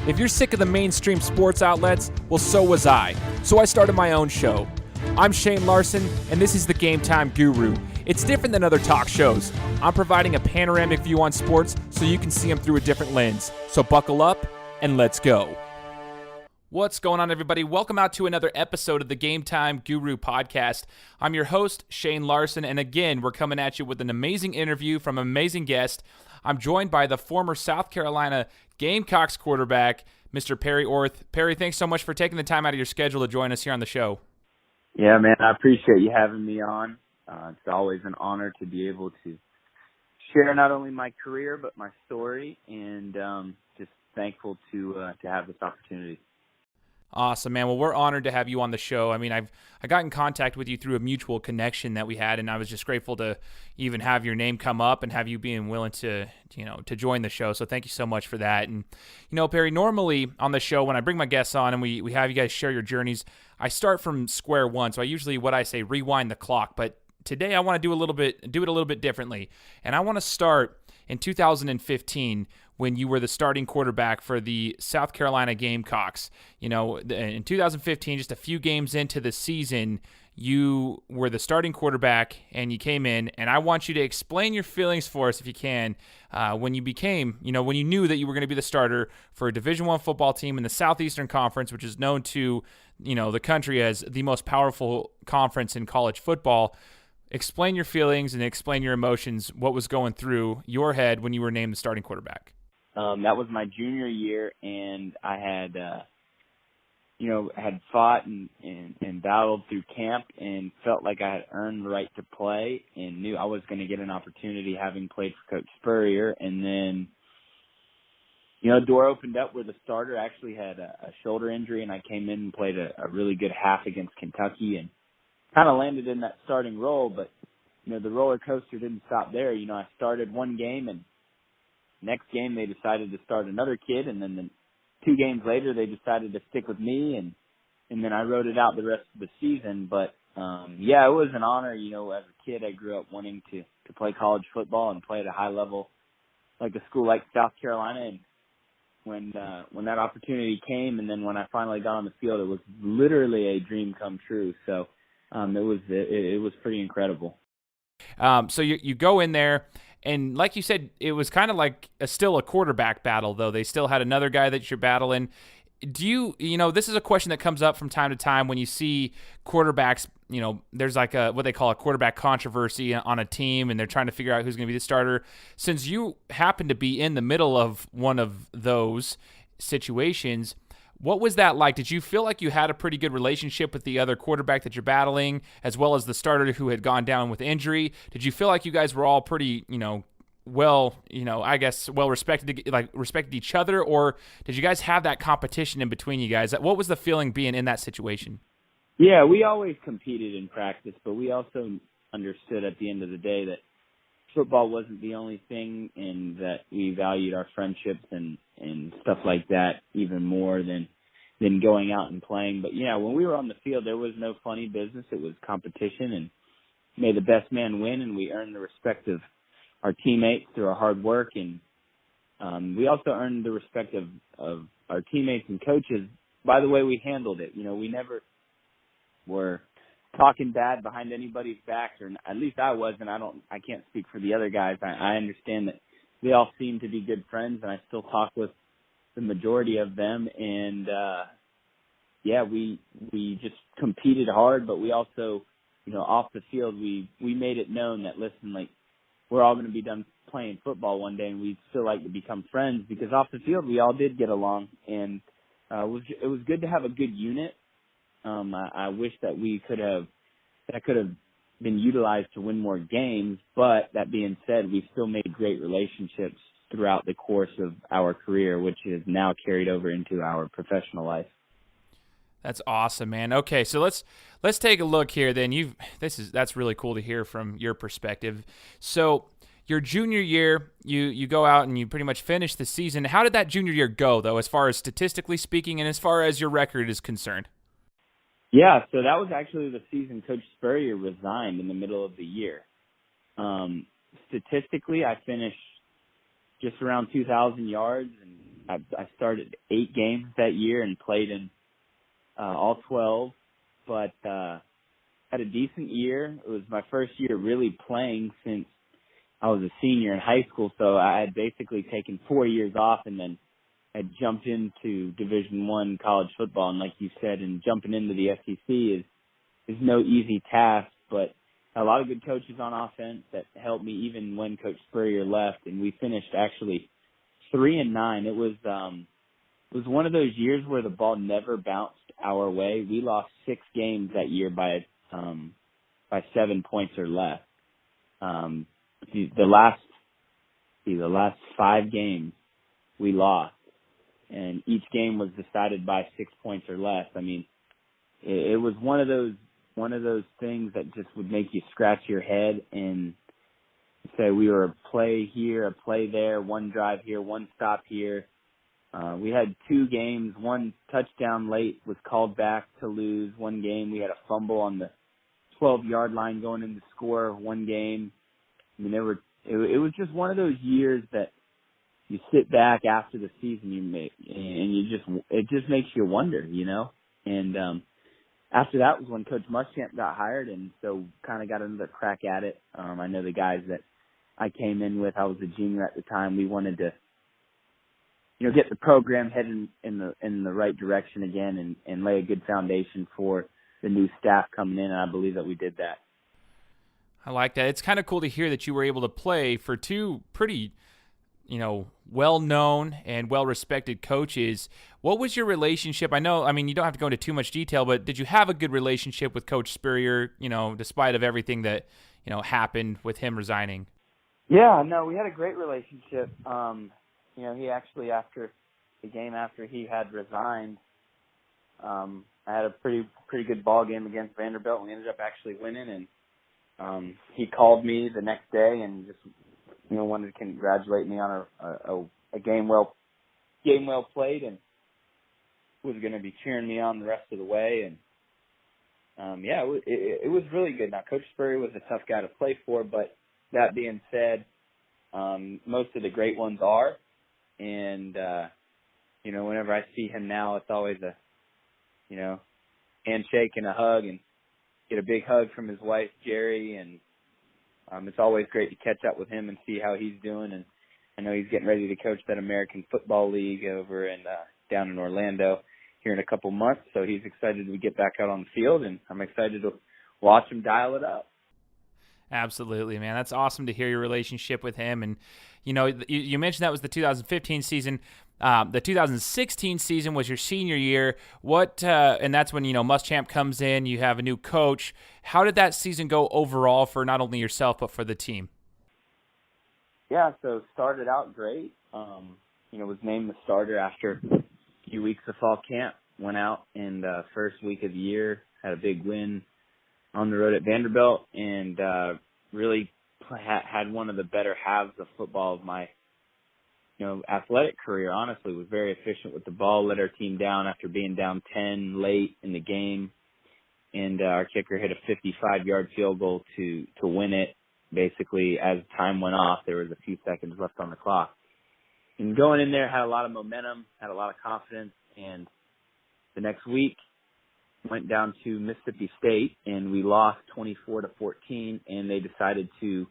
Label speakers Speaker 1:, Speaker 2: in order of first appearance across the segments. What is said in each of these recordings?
Speaker 1: If you're sick of the mainstream sports outlets, well, so was I. So I started my own show. I'm Shane Larson, and this is the Game Time Guru. It's different than other talk shows. I'm providing a panoramic view on sports so you can see them through a different lens. So buckle up, and let's go. What's going on, everybody? Welcome out to another episode of the Game Time Guru podcast. I'm your host, Shane Larson, and again, we're coming at you with an amazing interview from an amazing guest. I'm joined by the former South Carolina Gamecocks quarterback, Mr. Perry Orth. Perry, thanks so much for taking the time out of your schedule to join us here on the show.
Speaker 2: Yeah, man, I appreciate you having me on. It's always an honor to be able to share not only my career but my story, and just thankful to have this opportunity.
Speaker 1: Awesome, man. Well, we're honored to have you on the show. I mean, I got in contact with you through a mutual connection that we had, and I was just grateful to even have your name come up and have you being willing to join the show. So thank you so much for that. And, Perry, normally on the show, when I bring my guests on and we have you guys share your journeys, I start from square one. So I usually, what I say, rewind the clock. But today I want to do it a little bit differently. And I want to start in 2015 when you were the starting quarterback for the South Carolina Gamecocks. In 2015, just a few games into the season, you were the starting quarterback and you came in, and I want you to explain your feelings for us, if you can, when you knew that you were going to be the starter for a Division I football team in the Southeastern Conference, which is known to, the country as the most powerful conference in college football. Explain your feelings and explain your emotions, what was going through your head when you were named the starting quarterback.
Speaker 2: That was my junior year, and I had, had fought and battled through camp and felt like I had earned the right to play and knew I was going to get an opportunity having played for Coach Spurrier. And then, the door opened up where the starter actually had a shoulder injury, and I came in and played a really good half against Kentucky and kind of landed in that starting role. But, the roller coaster didn't stop there. I started one game, and next game they decided to start another kid, and then 2 games later they decided to stick with me, and then I rode it out the rest of the season. But it was an honor. As a kid I grew up wanting to play college football and play at a high level like a school like South Carolina. And when that opportunity came, and then when I finally got on the field, it was literally a dream come true. So it was pretty incredible.
Speaker 1: So you go in there, and like you said, it was kind of like still a quarterback battle, though. They still had another guy that you're battling. Do you, this is a question that comes up from time to time when you see quarterbacks, there's like what they call a quarterback controversy on a team, and they're trying to figure out who's going to be the starter. Since you happen to be in the middle of one of those situations, what was that like? Did you feel like you had a pretty good relationship with the other quarterback that you're battling, as well as the starter who had gone down with injury? Did you feel like you guys were all pretty, well respected each other, or did you guys have that competition in between you guys? What was the feeling being in that situation?
Speaker 2: Yeah, we always competed in practice, but we also understood at the end of the day that football wasn't the only thing, and that we valued our friendships and stuff like that even more than going out and playing. But when we were on the field, there was no funny business. It was competition, and may the best man win, and we earned the respect of our teammates through our hard work. And we also earned the respect of our teammates and coaches by the way we handled it. We never were talking bad behind anybody's backs, or at least I wasn't. I can't speak for the other guys. I understand that they all seem to be good friends, and I still talk with the majority of them. And we just competed hard, but we also, off the field, we made it known that, listen, like, we're all going to be done playing football one day, and we'd still like to become friends, because off the field we all did get along, and it was good to have a good unit. I wish that could have been utilized to win more games, but that being said, we still made great relationships throughout the course of our career, which is now carried over into our professional life.
Speaker 1: That's awesome, man. Okay, so let's take a look here. Then that's really cool to hear from your perspective. So your junior year, you go out and you pretty much finish the season. How did that junior year go, though, as far as statistically speaking, and as far as your record is concerned?
Speaker 2: Yeah, so that was actually the season Coach Spurrier resigned in the middle of the year. Statistically, I finished just around 2,000 yards and I started 8 games that year and played in all 12, but had a decent year. It was my first year really playing since I was a senior in high school, so I had basically taken 4 years off and then had jumped into Division I college football. And like you said, and jumping into the SEC is no easy task, but a lot of good coaches on offense that helped me even when Coach Spurrier left, and we finished actually 3-9. It was one of those years where the ball never bounced our way. We lost 6 games that year by 7 points or less. The last 5 games we lost, and each game was decided by 6 points or less. I mean, it was one of those things that just would make you scratch your head and say we were a play here, a play there, one drive here, one stop here. We had 2 games, 1 touchdown late was called back to lose. 1 game we had a fumble on the 12-yard line going in to score 1 game. I mean, it was just one of those years that you sit back after the season it just makes you wonder, you know. And after that was when Coach Muschamp got hired, and so kind of got another crack at it. I know the guys that I came in with, I was a junior at the time. We wanted to, you know, get the program heading in the right direction again and lay a good foundation for the new staff coming in, and I believe that we did that.
Speaker 1: I like that. It's kind of cool to hear that you were able to play for 2 pretty, you know, well-known and well-respected coaches. What was your relationship? I mean, you don't have to go into too much detail, but did you have a good relationship with Coach Spurrier, you know, despite of everything that, you know, happened with him resigning?
Speaker 2: Yeah, no, we had a great relationship. You know, he actually, after the game after he had resigned, I had a pretty good ball game against Vanderbilt. We ended up actually winning, and he called me the next day and just, you know, wanted to congratulate me on a game well played, and was going to be cheering me on the rest of the way. And yeah, it was really good. Now, Coach Spurrier was a tough guy to play for, but that being said, most of the great ones are. And you know, whenever I see him now, it's always a, you know, handshake and a hug, and get a big hug from his wife Jerry, and it's always great to catch up with him and see how he's doing. And I know he's getting ready to coach that American Football League over in down in Orlando here in a couple months. So he's excited to get back out on the field, and I'm excited to watch him dial it up.
Speaker 1: Absolutely, man. That's awesome to hear your relationship with him. And, you know, you mentioned that was the 2015 season. The 2016 season was your senior year. And that's when, you know, Muschamp comes in, you have a new coach. How did that season go overall for not only yourself, but for the team?
Speaker 2: Yeah, so started out great. You know, was named the starter after a few weeks of fall camp. Went out in the first week of the year, had a big win on the road at Vanderbilt, and really had one of the better halves of football of my, you know, athletic career. Honestly, was very efficient with the ball, led our team down after being down 10 late in the game, and our kicker hit a 55-yard field goal to win it. Basically, as time went off, there was a few seconds left on the clock. And going in there, had a lot of momentum, had a lot of confidence, and the next week went down to Mississippi State, and we lost 24-14, and they decided to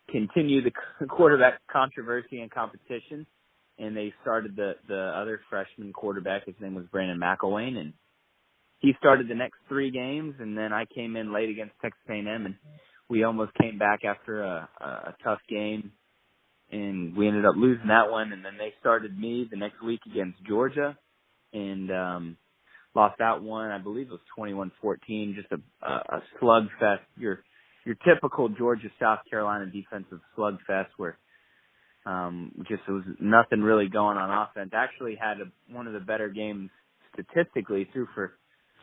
Speaker 2: continue the quarterback controversy and competition, and they started the other freshman quarterback. His name was Brandon McElwain, and he started the next 3 games, and then I came in late against Texas A&M, and we almost came back after a tough game, and we ended up losing that one. And then they started me the next week against Georgia, and lost that one. I believe it was 21-14, just a slugfest. Your typical Georgia South Carolina defensive slugfest where just there was nothing really going on offense. Actually had one of the better games statistically, threw for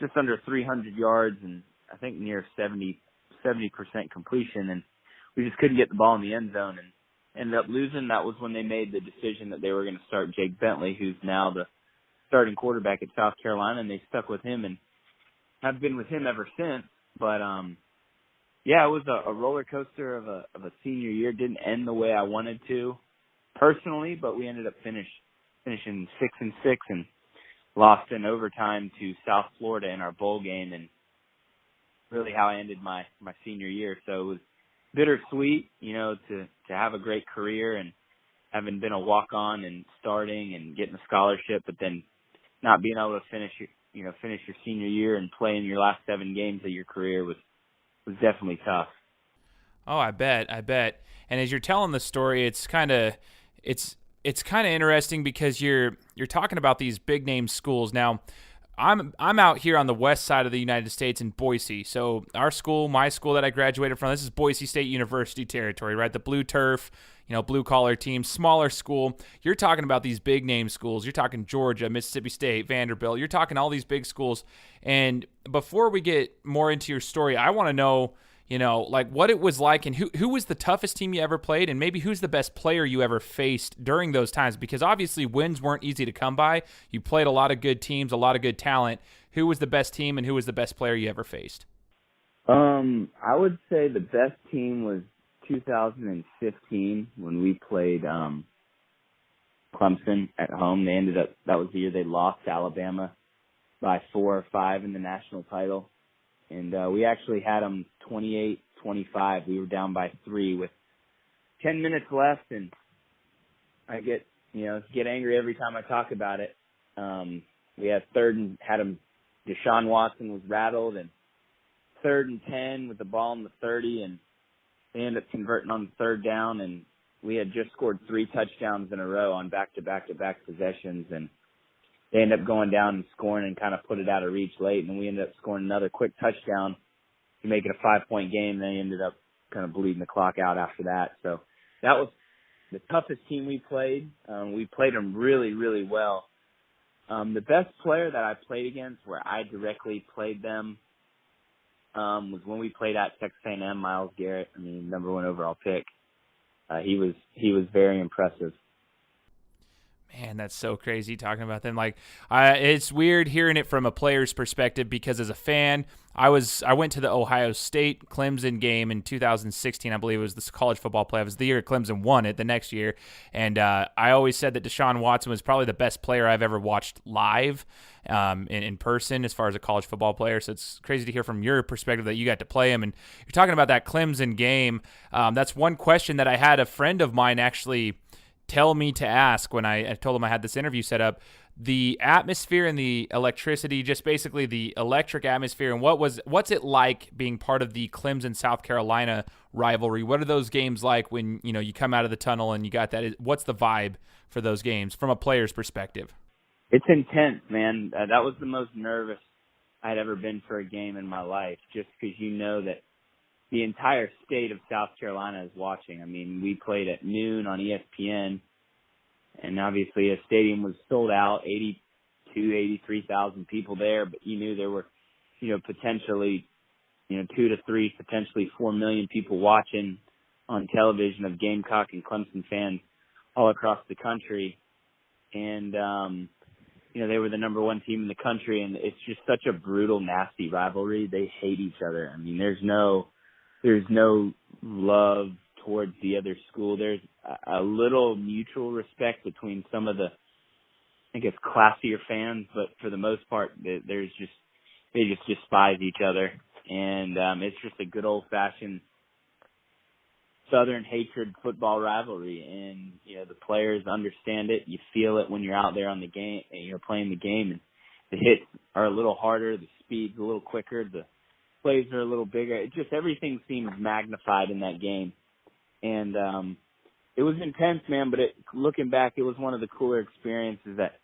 Speaker 2: just under 300 yards and I think near 70% completion, and we just couldn't get the ball in the end zone and ended up losing. That was when they made the decision that they were going to start Jake Bentley, who's now the starting quarterback at South Carolina, and they stuck with him and have been with him ever since. But yeah, it was a roller coaster of a senior year. Didn't end the way I wanted to. personally, but we ended up finishing 6-6 and lost in overtime to South Florida in our bowl game, and really how I ended my senior year. So it was bittersweet, to have a great career and having been a walk-on and starting and getting a scholarship, but then not being able to finish your senior year and play in your last 7 games of your career was definitely tough.
Speaker 1: Oh, I bet. And as you're telling the story, it's kind of interesting because you're talking about these big name schools. Now, I'm out here on the west side of the United States in Boise. So our school, my school that I graduated from, this is Boise State University territory, right? The blue turf, blue collar team, smaller school. You're talking about these big name schools. You're talking Georgia, Mississippi State, Vanderbilt. You're talking all these big schools. And before we get more into your story, I want to know, like what it was like and who was the toughest team you ever played, and maybe who's the best player you ever faced during those times, because obviously wins weren't easy to come by. You played a lot of good teams, a lot of good talent. Who was the best team and who was the best player you ever faced?
Speaker 2: I would say the best team was 2015 when we played Clemson at home. That was the year they lost to Alabama by 4 or 5 in the national title. And we actually had them 28-25. We were down by 3 with 10 minutes left, and I get angry every time I talk about it. We had Deshaun Watson was rattled, and 3rd and 10 with the ball in the 30, and they ended up converting on the 3rd down, and we had just scored 3 touchdowns in a row on back-to-back possessions, and they ended up going down and scoring and kind of put it out of reach late, and then we ended up scoring another quick touchdown to make it a 5-point game. They ended up kind of bleeding the clock out after that. So that was the toughest team we played. We played them really, really well. The best player that I played against where I directly played them was when we played at Texas A&M, Myles Garrett. Number 1 overall pick. He was very impressive.
Speaker 1: Man, that's so crazy talking about them. It's weird hearing it from a player's perspective because as a fan, I went to the Ohio State Clemson game in 2016. I believe it was the college football playoff. It was the year Clemson won it the next year. And I always said that Deshaun Watson was probably the best player I've ever watched live in person as far as a college football player. So it's crazy to hear from your perspective that you got to play him. And you're talking about that Clemson game. That's one question that I had a friend of mine actually tell me to ask when I told him I had this interview set up. The atmosphere and the electricity, just basically the electric atmosphere, and what's it like being part of the Clemson South Carolina rivalry? What are those games like when you come out of the tunnel and you got that? What's the vibe for those games from a player's perspective?
Speaker 2: It's intense, man. That was the most nervous I'd ever been for a game in my life, just because that the entire state of South Carolina is watching. We played at noon on ESPN, and obviously a stadium was sold out, 83,000 people there, but you knew there were, potentially, 2 to 3, potentially 4 million people watching on television of Gamecock and Clemson fans all across the country. And, they were the number 1 team in the country, and it's just such a brutal, nasty rivalry. They hate each other. There's no love towards the other school. There's a little mutual respect between some of the, I guess, classier fans, but for the most part, they just despise each other. And it's just a good old-fashioned Southern hatred football rivalry. And, the players understand it. You feel it when you're out there on the game, playing the game. And the hits are a little harder. The speed's a little quicker. The plays are a little bigger. Everything seems magnified in that game. And it was intense, man, but looking back, it was one of the cooler experiences that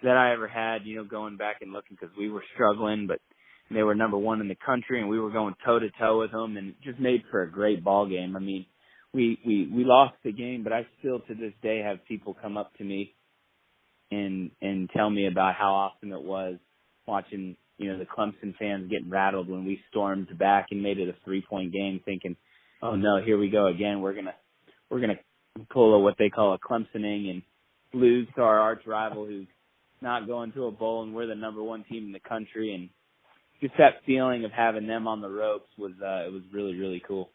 Speaker 2: I ever had, going back and looking, because we were struggling, but they were number 1 in the country, and we were going toe-to-toe with them, and it just made for a great ball game. We lost the game, but I still to this day have people come up to me and tell me about how awesome it was watching the Clemson fans getting rattled when we stormed back and made it a 3-point game, thinking, oh no, here we go again. We're gonna pull what they call a Clemsoning and lose to our arch rival who's not going to a bowl, and we're the number 1 team in the country. And just that feeling of having them on the ropes was it was really, really cool.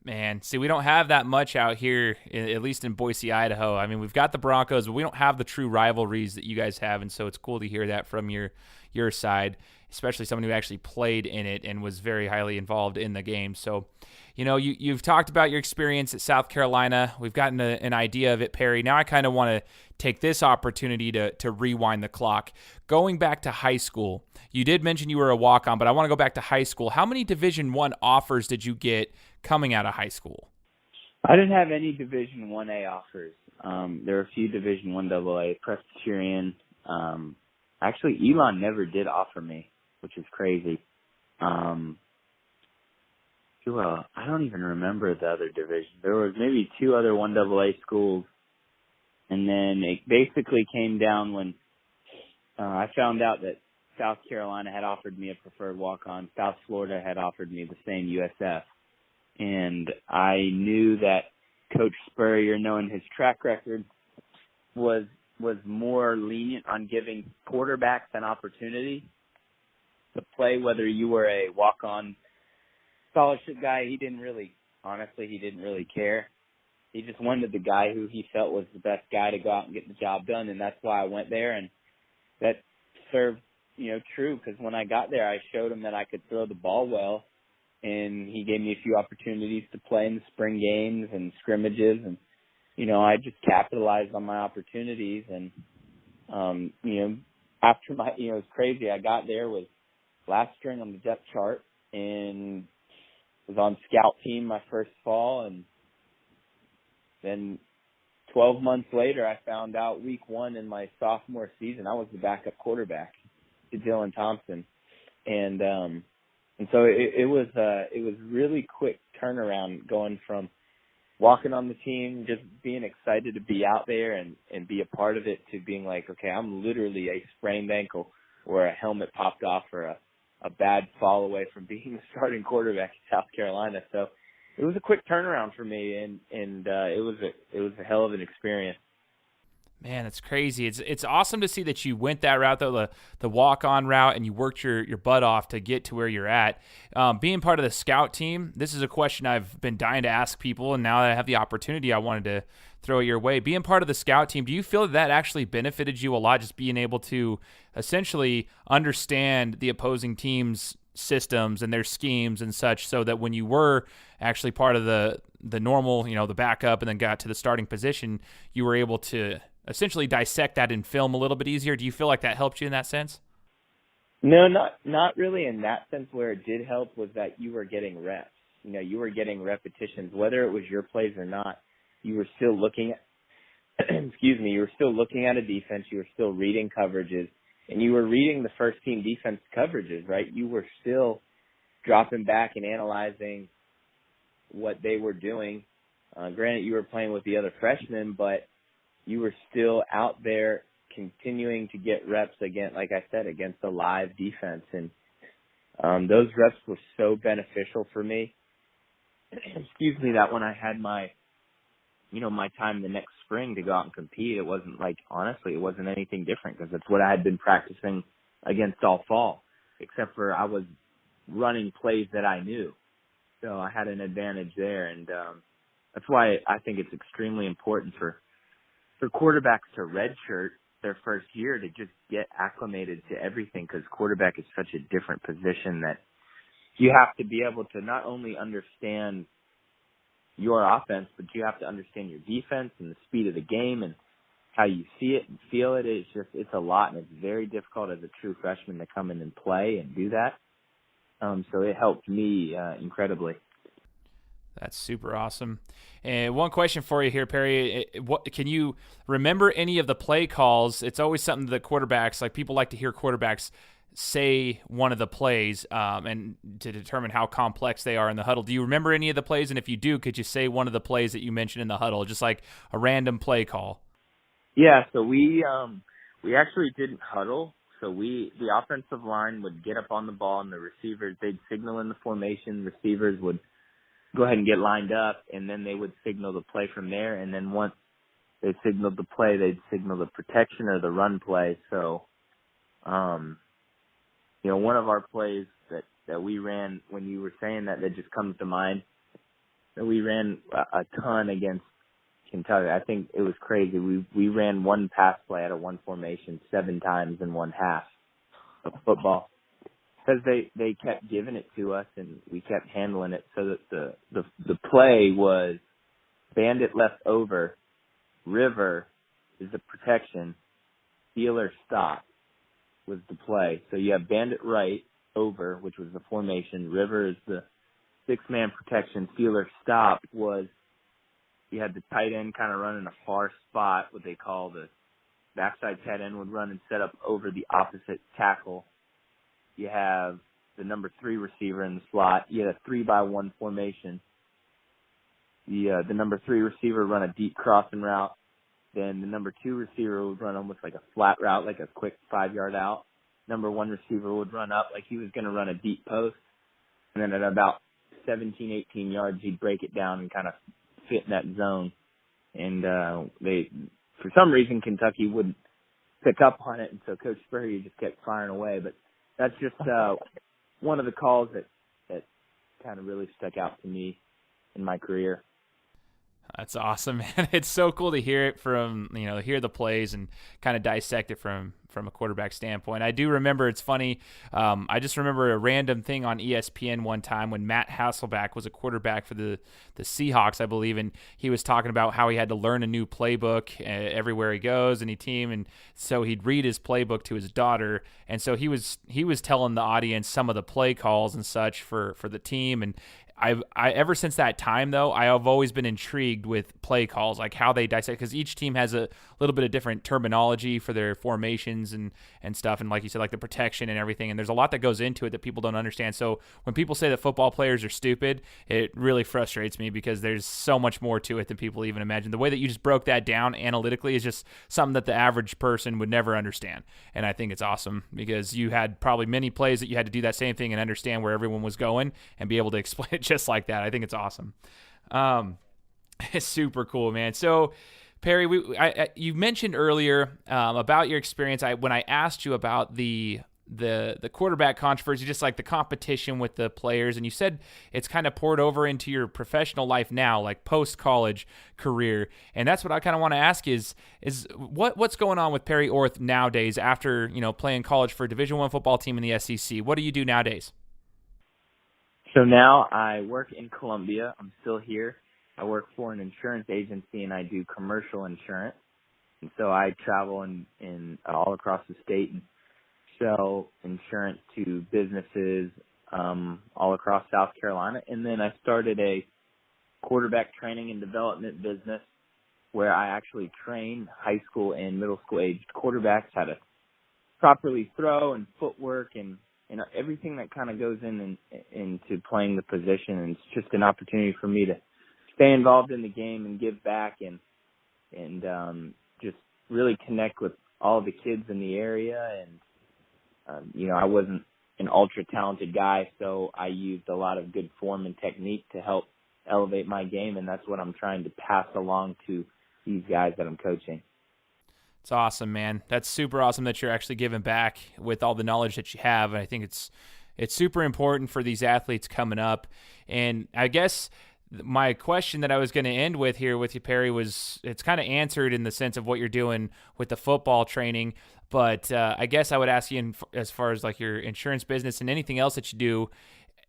Speaker 1: Man, see, we don't have that much out here, at least in Boise, Idaho. I mean, we've got the Broncos, but we don't have the true rivalries that you guys have, and so it's cool to hear that from your side, especially someone who actually played in it and was very highly involved in the game. So, you've talked about your experience at South Carolina. We've gotten an idea of it, Perry. Now I kind of want to take this opportunity to rewind the clock. Going back to high school, you did mention you were a walk-on, but I want to go back to high school. How many Division I offers did you get coming out of high school?
Speaker 2: I didn't have any Division 1A offers. There were a few Division 1AA, Presbyterian. Actually, Elon never did offer me, which is crazy. Well, I don't even remember the other division. There was maybe 2 other 1AA schools, and then it basically came down when I found out that South Carolina had offered me a preferred walk-on. South Florida had offered me the same USF. And I knew that Coach Spurrier, knowing his track record, was more lenient on giving quarterbacks an opportunity to play, whether you were a walk-on scholarship guy. He didn't really care. He just wanted the guy who he felt was the best guy to go out and get the job done, and that's why I went there. And that served, true, because when I got there, I showed him that I could throw the ball well, and he gave me a few opportunities to play in the spring games and scrimmages, and I just capitalized on my opportunities. And after my, it was crazy. I got there, was last string on the depth chart, and was on scout team my first fall, and then 12 months later, I found out week 1 in my sophomore season, I was the backup quarterback to Dylan Thompson, and so it was really quick turnaround, going from walking on the team, just being excited to be out there and be a part of it, to being like, okay, I'm literally a sprained ankle or a helmet popped off or a bad fall away from being the starting quarterback in South Carolina. So it was a quick turnaround for me, and it was a hell of an experience.
Speaker 1: Man, that's crazy. It's awesome to see that you went that route, though, the walk-on route, and you worked your butt off to get to where you're at. Being part of the scout team, this is a question I've been dying to ask people, and now that I have the opportunity, I wanted to throw it your way. Being part of the scout team, do you feel that actually benefited you a lot, just being able to essentially understand the opposing team's systems and their schemes and such, so that when you were actually part of the normal, the backup, and then got to the starting position, you were able to essentially dissect that in film a little bit easier? Do you feel like that helped you in that sense?
Speaker 2: No, not really in that sense. Where it did help was that you were getting reps. You were getting repetitions, whether it was your plays or not. You were still looking at, you were still looking at a defense. You were still reading coverages, and you were reading the first team defense coverages, right? You were still dropping back and analyzing what they were doing. Granted, you were playing with the other freshmen, but you were still out there continuing to get reps against, like I said, against a live defense. And those reps were so beneficial for me. That when I had my time the next spring to go out and compete, it wasn't it wasn't anything different, because it's what I had been practicing against all fall, except for I was running plays that I knew. So I had an advantage there. And that's why I think it's extremely important for quarterbacks to redshirt their first year, to just get acclimated to everything, because quarterback is such a different position that you have to be able to not only understand your offense, but you have to understand your defense and the speed of the game and how you see it and feel it. It's a lot, and it's very difficult as a true freshman to come in and play and do that. So it helped me incredibly.
Speaker 1: That's super awesome. And one question for you here, Perry. Can you remember any of the play calls? It's always something that quarterbacks, people like to hear quarterbacks say one of the plays, and to determine how complex they are in the huddle. Do you remember any of the plays? And if you do, could you say one of the plays that you mentioned in the huddle, just like a random play call?
Speaker 2: Yeah, so we actually didn't huddle. So the offensive line would get up on the ball, and the receivers, they'd signal in the formation. Receivers would go ahead and get lined up, and then they would signal the play from there. And then once they signaled the play, they'd signal the protection or the run play. So, one of our plays that we ran, when you were saying that just comes to mind, We ran a ton against Kentucky. I think it was crazy. We ran one pass play out of one formation 7 times in one half of football because they kept giving it to us and we kept handling it. So that the play was bandit left over, river is the protection, Steeler stop was the play. So you have bandit right over, which was the formation, river is the 6-man protection, Steeler stop was you had the tight end kind of run in a far spot, what they call the backside tight end would run and set up over the opposite tackle. You have the number 3 receiver in the slot. You had a 3-by-1 formation. The number 3 receiver run a deep crossing route. Then the number 2 receiver would run almost like a flat route, like a quick 5-yard out. Number 1 receiver would run up like he was going to run a deep post. And then at about 17, 18 yards, he'd break it down and kind of fit in that zone. And for some reason, Kentucky wouldn't pick up on it, and so Coach Spurrier just kept firing away. But that's just one of the calls that kind of really stuck out to me in my career.
Speaker 1: That's awesome, man. It's so cool to hear it from, hear the plays and kind of dissect it from a quarterback standpoint. I do remember, it's funny, I just remember a random thing on ESPN one time when Matt Hasselbeck was a quarterback for the Seahawks, I believe, and he was talking about how he had to learn a new playbook everywhere he goes, any team, and so he'd read his playbook to his daughter, and so he was telling the audience some of the play calls and such for the team, and I ever since that time, though, I have always been intrigued with play calls, like how they dissect, because each team has a little bit of different terminology for their formations and stuff, and like you said, like the protection and everything, and there's a lot that goes into it that people don't understand. So when people say that football players are stupid, it really frustrates me because there's so much more to it than people even imagine. The way that you just broke that down analytically is just something that the average person would never understand, and I think it's awesome because you had probably many plays that you had to do that same thing and understand where everyone was going and be able to explain it just like that. I think it's awesome. It's super cool, man. So, Perry, you mentioned earlier about your experience. When I asked you about the quarterback controversy, just like the competition with the players, and you said it's kind of poured over into your professional life now, like post-college career. And that's what I kind of want to ask is what's going on with Perry Orth nowadays after, playing college for a Division I football team in the SEC? What do you do nowadays?
Speaker 2: So now I work in Columbia. I'm still here. I work for an insurance agency and I do commercial insurance. And so I travel in all across the state and sell insurance to businesses all across South Carolina. And then I started a quarterback training and development business where I actually train high school and middle school aged quarterbacks how to properly throw and footwork and everything that kind of goes into playing the position. And it's just an opportunity for me to stay involved in the game and give back and just really connect with all the kids in the area. And, I wasn't an ultra talented guy, so I used a lot of good form and technique to help elevate my game. And that's what I'm trying to pass along to these guys that I'm coaching.
Speaker 1: It's awesome, man. That's super awesome that you're actually giving back with all the knowledge that you have. And I think it's super important for these athletes coming up. And I guess my question that I was going to end with here with you, Perry, was it's kind of answered in the sense of what you're doing with the football training. But I guess I would ask you as far as like your insurance business and anything else that you do,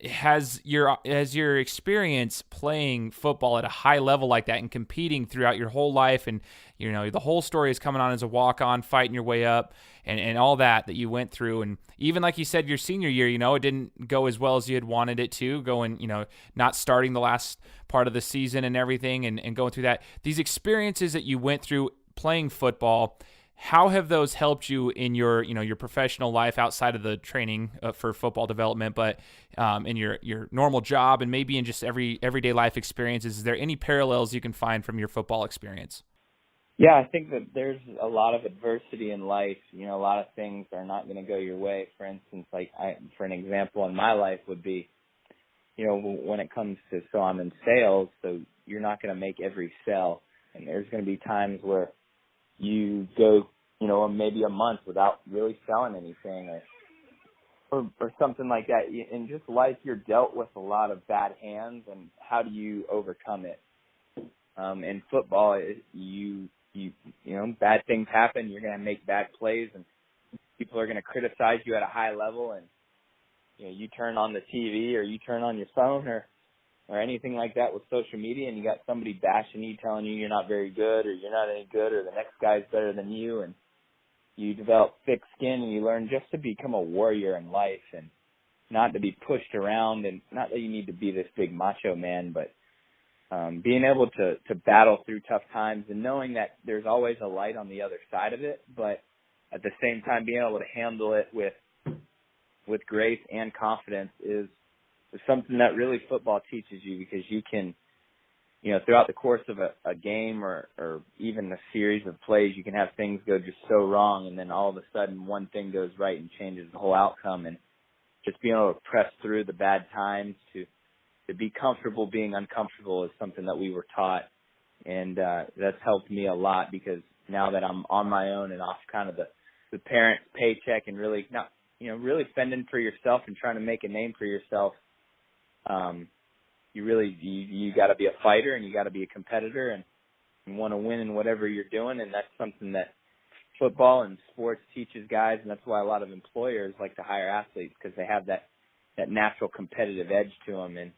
Speaker 1: has your experience playing football at a high level like that and competing throughout your whole life, and the whole story is coming on as a walk-on, fighting your way up, and all that you went through, and even like you said, your senior year, it didn't go as well as you had wanted it to, going, not starting the last part of the season and everything, and going through that. These experiences that you went through playing football, how have those helped you in your, your professional life outside of the training for football development, but in your normal job and maybe in just everyday life experiences? Is there any parallels you can find from your football experience?
Speaker 2: Yeah, I think that there's a lot of adversity in life. A lot of things are not going to go your way. For instance, for an example in my life would be, when it comes to, so I'm in sales, so you're not going to make every sale. And there's going to be times where you go, maybe a month without really selling anything, or something like that. In just life, you're dealt with a lot of bad hands, and how do you overcome it? In football, you know, bad things happen. You're going to make bad plays, and people are going to criticize you at a high level. And you turn on the TV or you turn on your phone or anything like that with social media, and you got somebody bashing you, telling you you're not very good or you're not any good or the next guy's better than you, and you develop thick skin and you learn just to become a warrior in life and not to be pushed around, and not that you need to be this big macho man, but being able to battle through tough times and knowing that there's always a light on the other side of it, but at the same time being able to handle it with grace and confidence is something that really football teaches you, because you can, throughout the course of a game or even a series of plays, you can have things go just so wrong, and then all of a sudden one thing goes right and changes the whole outcome. And just being able to press through the bad times to be comfortable being uncomfortable is something that we were taught, and that's helped me a lot, because now that I'm on my own and off kind of the parent's paycheck and really not, really fending for yourself and trying to make a name for yourself, you got to be a fighter and you got to be a competitor and want to win in whatever you're doing. And that's something that football and sports teaches guys. And that's why a lot of employers like to hire athletes, because they have that natural competitive edge to them, and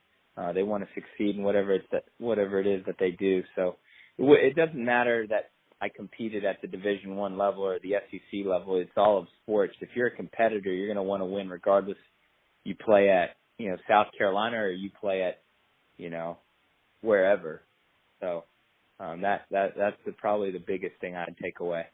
Speaker 2: they want to succeed in whatever it is that they do. So it doesn't matter that I competed at the Division I level or the SEC level. It's all of sports. If you're a competitor, you're going to want to win regardless you play at, South Carolina or you play at, wherever. So that's probably the biggest thing I'd take away.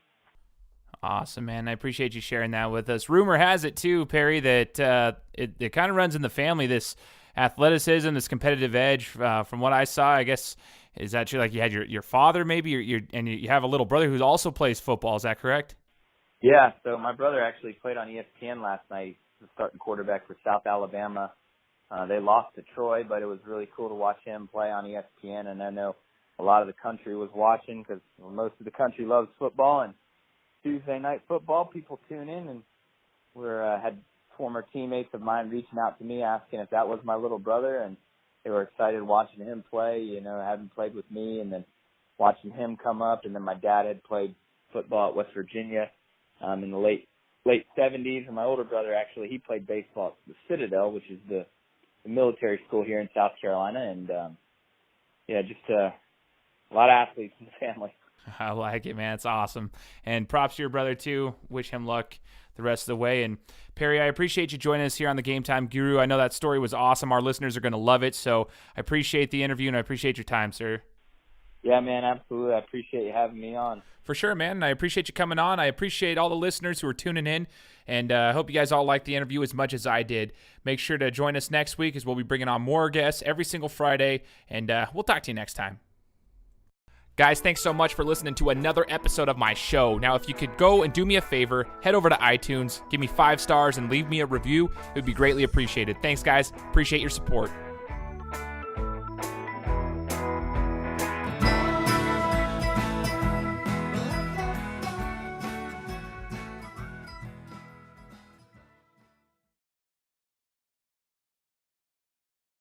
Speaker 1: Awesome, man. I appreciate you sharing that with us. Rumor has it too, Perry, that it kind of runs in the family, this athleticism, this competitive edge. From what I saw, I guess, is that true? Like you had your father maybe, and you have a little brother who also plays football. Is that correct?
Speaker 2: Yeah. So my brother actually played on ESPN last night, the starting quarterback for South Alabama. They lost to Troy, but it was really cool to watch him play on ESPN. And I know a lot of the country was watching, because most of the country loves football. And Tuesday night football, people tune in, and had former teammates of mine reaching out to me asking if that was my little brother, and they were excited watching him play, having played with me, and then watching him come up. And then my dad had played football at West Virginia in the late 70s, and my older brother, actually, he played baseball at the Citadel, which is the military school here in South Carolina. And just a lot of athletes in the family.
Speaker 1: I like it, man. It's awesome. And props to your brother, too. Wish him luck the rest of the way. And Perry, I appreciate you joining us here on the Game Time Guru. I know that story was awesome. Our listeners are going to love it. So I appreciate the interview, and I appreciate your time, sir.
Speaker 2: Yeah, man, absolutely. I appreciate you having me on. For
Speaker 1: sure, man. I appreciate you coming on. I appreciate all the listeners who are tuning in, and I hope you guys all liked the interview as much as I did. Make sure to join us next week, as we'll be bringing on more guests every single Friday, and we'll talk to you next time. Guys, thanks so much for listening to another episode of my show. Now, if you could go and do me a favor, head over to iTunes, give me 5 stars, and leave me a review. It would be greatly appreciated. Thanks, guys. Appreciate your support.